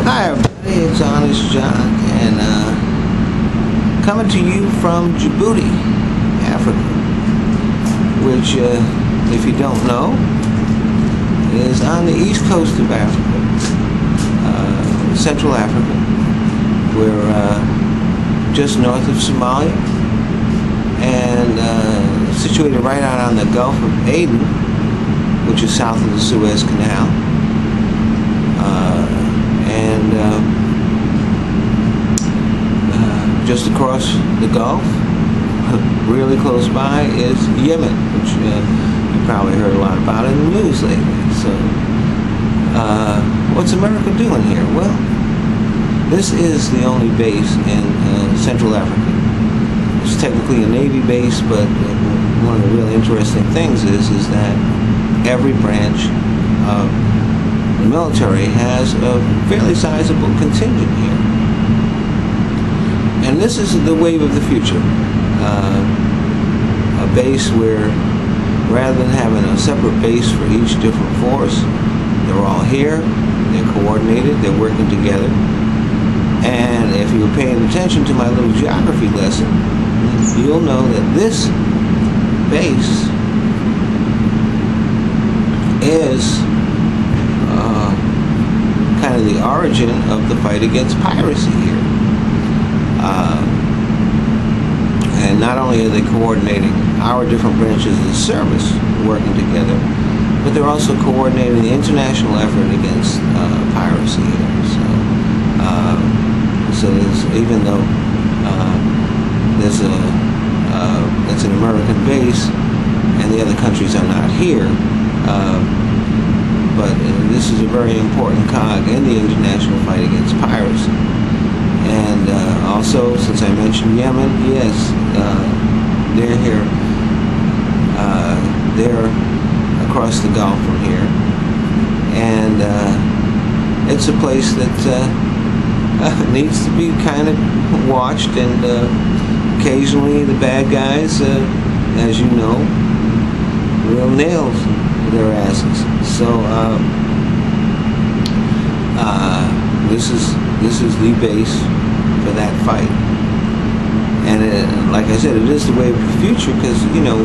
Hi everybody, it's Honest Jock, and coming to you from Djibouti, Africa, which, if you don't know, is on the east coast of Africa, Central Africa. We're just north of Somalia, and situated right out on the Gulf of Aden, which is south of the Suez Canal. Just across the Gulf, really close by, is Yemen, which you probably heard a lot about in the news lately. So, what's America doing here? Well, this is the only base in Central Africa. It's technically a Navy base, but one of the really interesting things is that every branch of the military has a fairly sizable contingent here. And this is the wave of the future. A base where, rather than having a separate base for each different force, they're all here, they're coordinated, they're working together. And if you were paying attention to my little geography lesson, you'll know that this base is kind of the origin of the fight against piracy here. And not only are they coordinating our different branches of the service working together, but they're also coordinating the international effort against piracy here. So there's, even though there's it's an American base and the other countries are not here, but this is a very important cog in the international fight against piracy. And also, since I mentioned Yemen, yes, they're here. They're across the Gulf from here, and it's a place that needs to be kind of watched. And occasionally, the bad guys, as you know, will nail their asses. So this is the base for that fight. And like I said, it is the wave of the future, because, you know,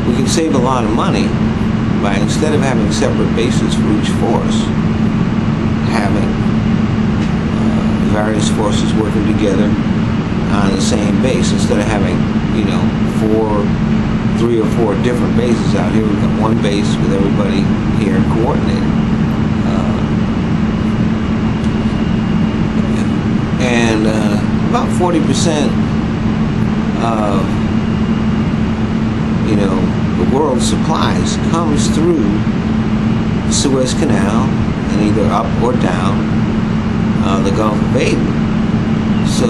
we can save a lot of money by, instead of having separate bases for each force, having various forces working together on the same base. Instead of having, you know, 3 or 4 different bases out here, we've got one base with everybody here coordinated. And about 40% of, you know, the world's supplies comes through the Suez Canal and either up or down the Gulf of Aden. So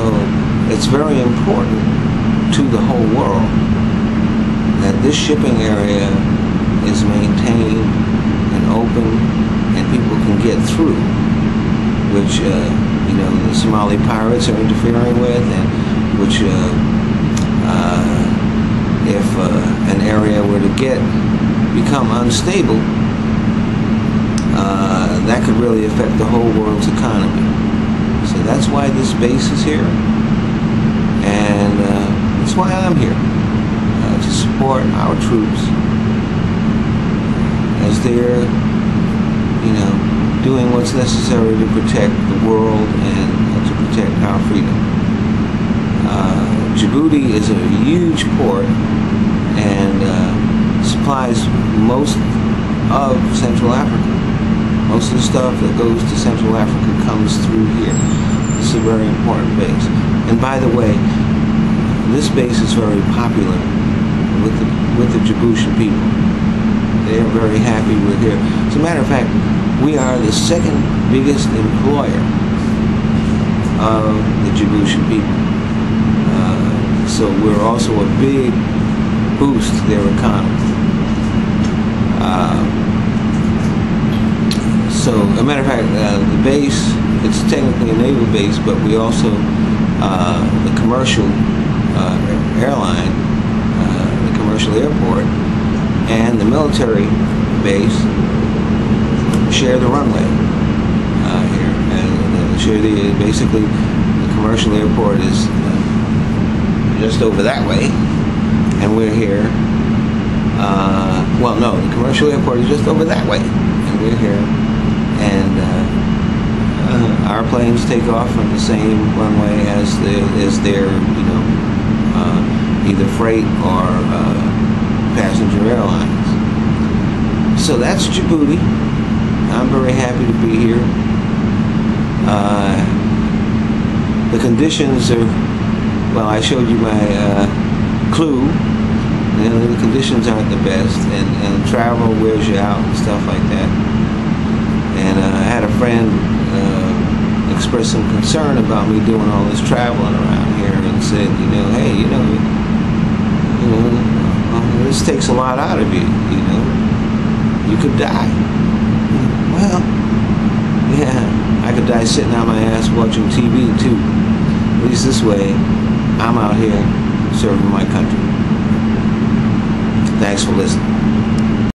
it's very important to the whole world that this shipping area is maintained and open and people can get through, which you know, the Somali pirates are interfering with, and which if an area were to become unstable, that could really affect the whole world's economy. So that's why this base is here, and that's why I'm here, to support our troops as they're, you know, doing what's necessary to protect the world and to protect our freedom. Djibouti is a huge port and supplies most of Central Africa. Most of the stuff that goes to Central Africa comes through here. This is a very important base. And by the way, this base is very popular with the Djiboutian people. They are very happy we're here. As a matter of fact, we are the second biggest employer of the Djiboutian people. So we're also a big boost to their economy. So, as a matter of fact, the base, it's technically a naval base, but we also, the commercial airline, the commercial airport, and the military base share the runway here. sure basically the commercial airport is just over that way, and we're here. Well, no, the commercial airport is just over that way, and we're here. And our planes take off on the same runway as their, either freight or passenger airlines. So that's Djibouti. I'm very happy to be here. The conditions are, well, I showed you my clue. The conditions aren't the best, and travel wears you out and stuff like that. And I had a friend express some concern about me doing all this traveling around here, and said, hey, this takes a lot out of you. You could die. Well, yeah, I could die sitting on my ass watching TV too. At least this way, I'm out here serving my country. Thanks for listening.